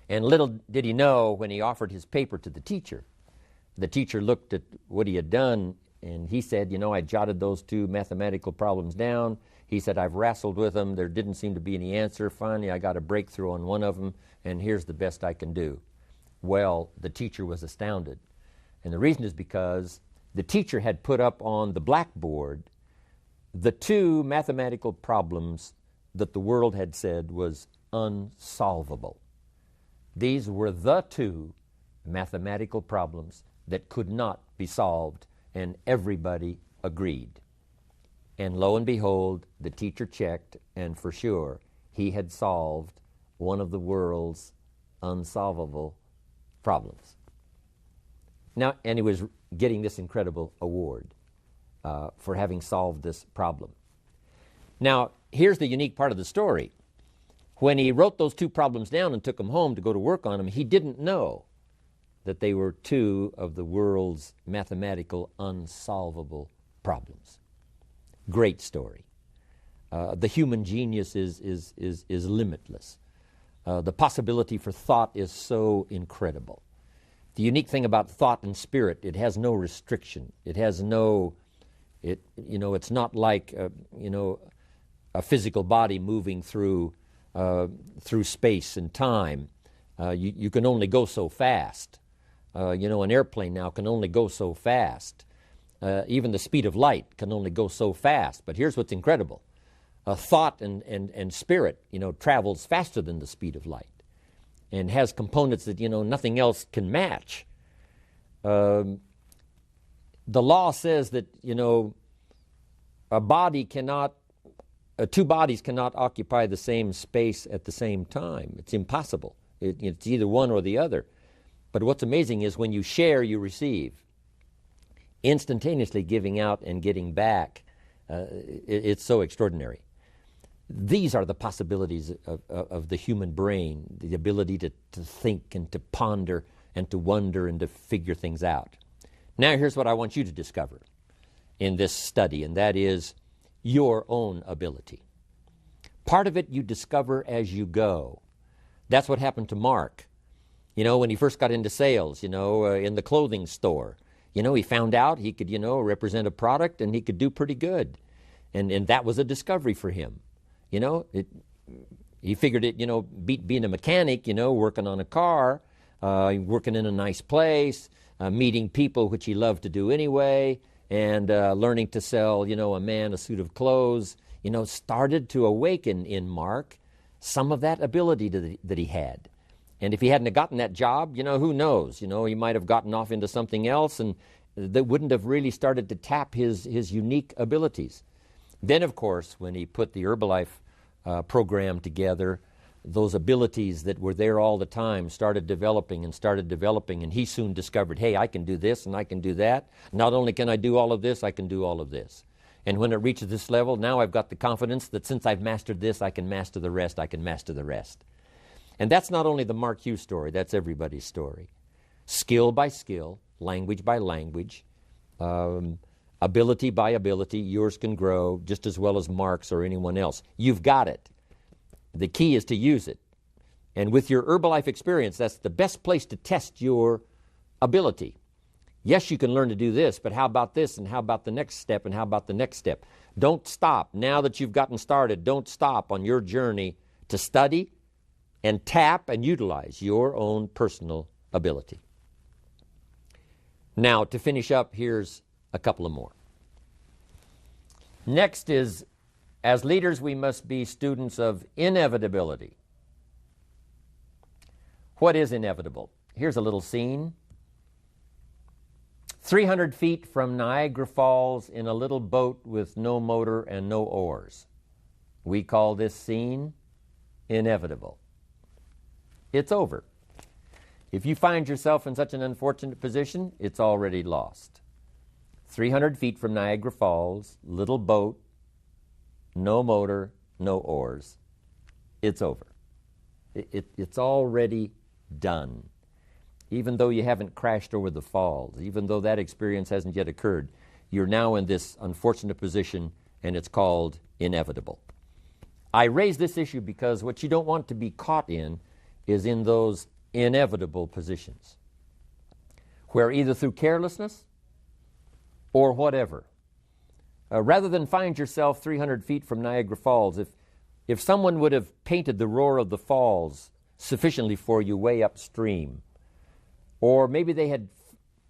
And little did he know, when he offered his paper to the teacher looked at what he had done, and he said, you know, I jotted those 2 mathematical problems down. He said, I've wrestled with them. There didn't seem to be any answer. Finally, I got a breakthrough on one of them, and here's the best I can do. Well, the teacher was astounded. And the reason is because the teacher had put up on the blackboard the 2 mathematical problems that the world had said was unsolvable. These were the 2 mathematical problems that could not be solved, and everybody agreed. And lo and behold, the teacher checked, and for sure, he had solved one of the world's unsolvable problems. Now, and he was getting this incredible award for having solved this problem. Now, here's the unique part of the story. When he wrote those 2 problems down and took them home to go to work on them, he didn't know that they were 2 of the world's mathematical unsolvable problems. Great story. The human genius is limitless. The possibility for thought is so incredible. The unique thing about thought and spirit, it has no restriction. It has no, it's not like, a physical body moving through space and time. You can only go so fast. An airplane now can only go so fast. Even the speed of light can only go so fast. But here's what's incredible. Thought and spirit, travels faster than the speed of light and has components that, nothing else can match. The law says that, two bodies cannot occupy the same space at the same time. It's impossible. It's either one or the other. But what's amazing is when you share, you receive. Instantaneously giving out and getting back, it's so extraordinary. These are the possibilities of the human brain, the ability to think and to ponder and to wonder and to figure things out. Now here's what I want you to discover in this study, and that is your own ability. Part of it you discover as you go. That's what happened to Mark. When he first got into sales, in the clothing store. He found out he could, represent a product and he could do pretty good. And that was a discovery for him. He figured it, beat being a mechanic, working on a car, working in a nice place, meeting people, which he loved to do anyway, and learning to sell, a man a suit of clothes, started to awaken in Mark some of that ability that he had. And if he hadn't have gotten that job, who knows? He might have gotten off into something else and that wouldn't have really started to tap his unique abilities. Then, of course, when he put the Herbalife program together, those abilities that were there all the time started developing, and he soon discovered, hey, I can do this and I can do that. Not only can I do all of this, I can do all of this. And when it reaches this level, now I've got the confidence that since I've mastered this, I can master the rest, And that's not only the Mark Hughes story, that's everybody's story. Skill by skill, language by language, ability by ability, yours can grow just as well as Mark's or anyone else. You've got it. The key is to use it. And with your Herbalife experience, that's the best place to test your ability. Yes, you can learn to do this, but how about this, and how about the next step, and how about the next step? Don't stop. Now that you've gotten started, don't stop on your journey to study and tap and utilize your own personal ability. Now, to finish up, here's a couple of more. Next is, as leaders, we must be students of inevitability. What is inevitable? Here's a little scene. 300 feet from Niagara Falls in a little boat with no motor and no oars. We call this scene inevitable. It's over. If you find yourself in such an unfortunate position, it's already lost. 300 feet from Niagara Falls, little boat, no motor, no oars. It's over. It's already done. Even though you haven't crashed over the falls, even though that experience hasn't yet occurred, you're now in this unfortunate position, and it's called inevitable. I raise this issue because what you don't want to be caught in is in those inevitable positions where either through carelessness or whatever, rather than find yourself 300 feet from Niagara Falls, if someone would have painted the roar of the falls sufficiently for you way upstream, or maybe they had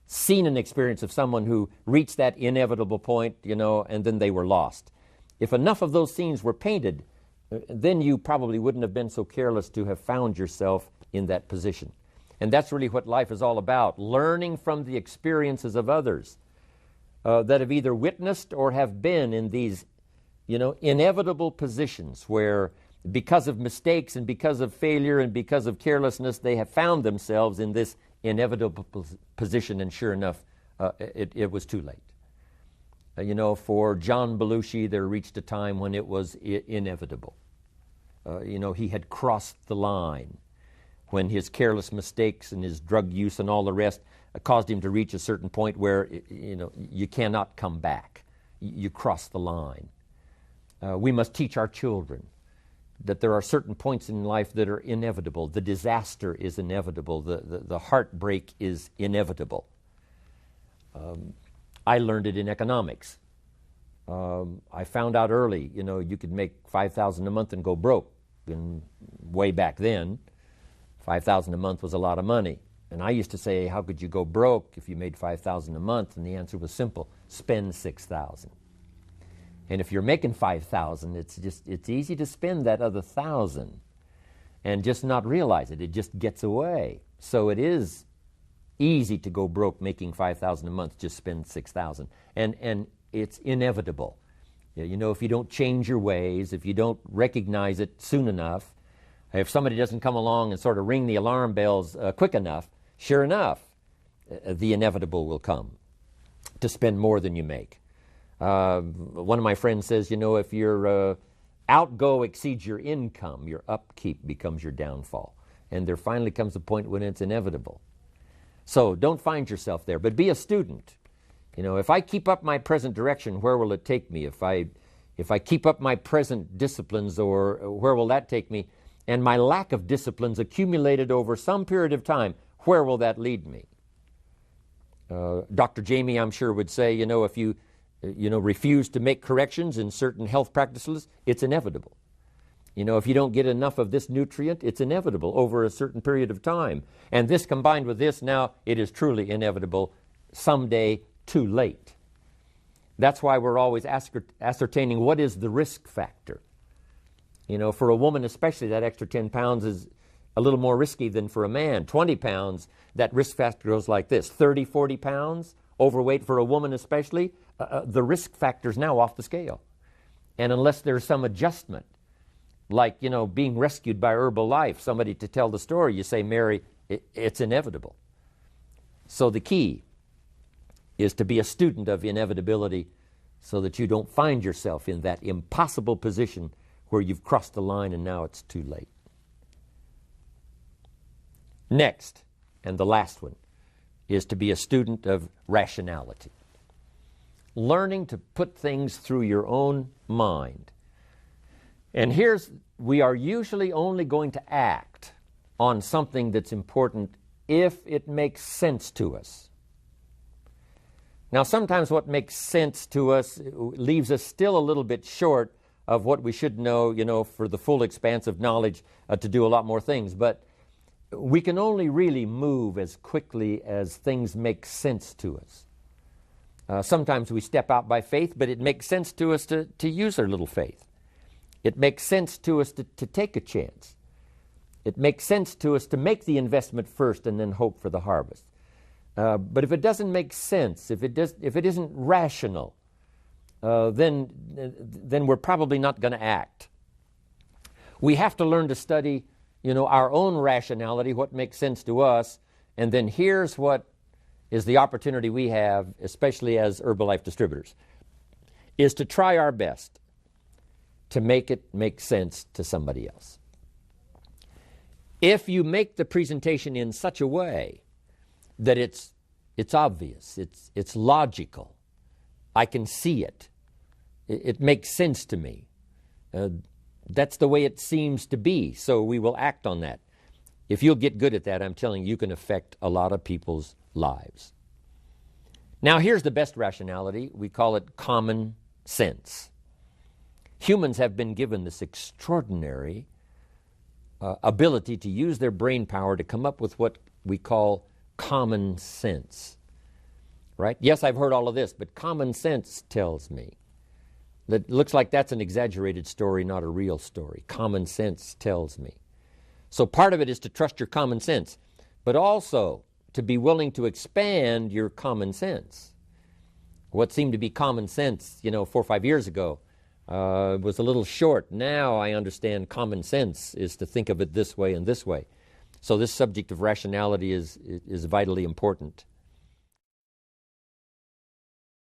seen an experience of someone who reached that inevitable point, and then they were lost. If enough of those scenes were painted, then you probably wouldn't have been so careless to have found yourself in that position. And that's really what life is all about, learning from the experiences of others that have either witnessed or have been in these, inevitable positions where because of mistakes and because of failure and because of carelessness, they have found themselves in this inevitable position, and sure enough, it was too late. For John Belushi, there reached a time when it was inevitable. He had crossed the line when his careless mistakes and his drug use and all the rest caused him to reach a certain point where, you cannot come back. You cross the line. We must teach our children that there are certain points in life that are inevitable. The disaster is inevitable. The heartbreak is inevitable. I learned it in economics. I found out early, you could make $5,000 a month and go broke. And way back then, $5,000 a month was a lot of money. And I used to say, how could you go broke if you made $5,000 a month? And the answer was simple: spend $6,000. And if you're making $5,000, it's easy to spend that other $1,000 and just not realize it. It just gets away. So it is easy to go broke making $5,000 a month. Just spend $6,000, and it's inevitable. If you don't change your ways, if you don't recognize it soon enough, if somebody doesn't come along and sort of ring the alarm bells quick enough, sure enough, the inevitable will come to spend more than you make. One of my friends says, if your outgo exceeds your income, your upkeep becomes your downfall. And there finally comes a point when it's inevitable. So don't find yourself there, but be a student. If I keep up my present direction, where will it take me? If I keep up my present disciplines, or where will that take me? And my lack of disciplines accumulated over some period of time, where will that lead me? Dr. Jamie, I'm sure, would say, if you refuse to make corrections in certain health practices, it's inevitable. If you don't get enough of this nutrient, it's inevitable over a certain period of time. And this combined with this, now it is truly inevitable, someday too late. That's why we're always ascertaining what is the risk factor. For a woman especially, that extra 10 pounds is a little more risky than for a man. 20 pounds, that risk factor goes like this. 30, 40 pounds, overweight for a woman especially, the risk factor's now off the scale. And unless there's some adjustment, like, being rescued by Herbalife, somebody to tell the story, you say, Mary, it's inevitable. So the key is to be a student of inevitability so that you don't find yourself in that impossible position where you've crossed the line and now it's too late. Next, and the last one, is to be a student of rationality. Learning to put things through your own mind. And we are usually only going to act on something that's important if it makes sense to us. Now, sometimes what makes sense to us leaves us still a little bit short of what we should know, for the full expanse of knowledge to do a lot more things. But we can only really move as quickly as things make sense to us. Sometimes we step out by faith, but it makes sense to us to use our little faith. It makes sense to us to take a chance. It makes sense to us to make the investment first and then hope for the harvest. But if it doesn't make sense, if it isn't rational, then we're probably not going to act. We have to learn to study, our own rationality, what makes sense to us, and then here's what is the opportunity we have, especially as Herbalife distributors, is to try our best to make it make sense to somebody else. If you make the presentation in such a way that it's obvious, it's logical, I can see it, it makes sense to me, that's the way it seems to be, so we will act on that. If you'll get good at that, I'm telling you, you can affect a lot of people's lives. Now, here's the best rationality. We call it common sense. Humans have been given this extraordinary ability to use their brain power to come up with what we call common sense. Right? Yes, I've heard all of this, but common sense tells me that it looks like that's an exaggerated story, not a real story. Common sense tells me. So part of it is to trust your common sense, but also to be willing to expand your common sense. What seemed to be common sense, 4 or 5 years ago, was a little short. Now I understand common sense is to think of it this way and this way. So this subject of rationality is vitally important.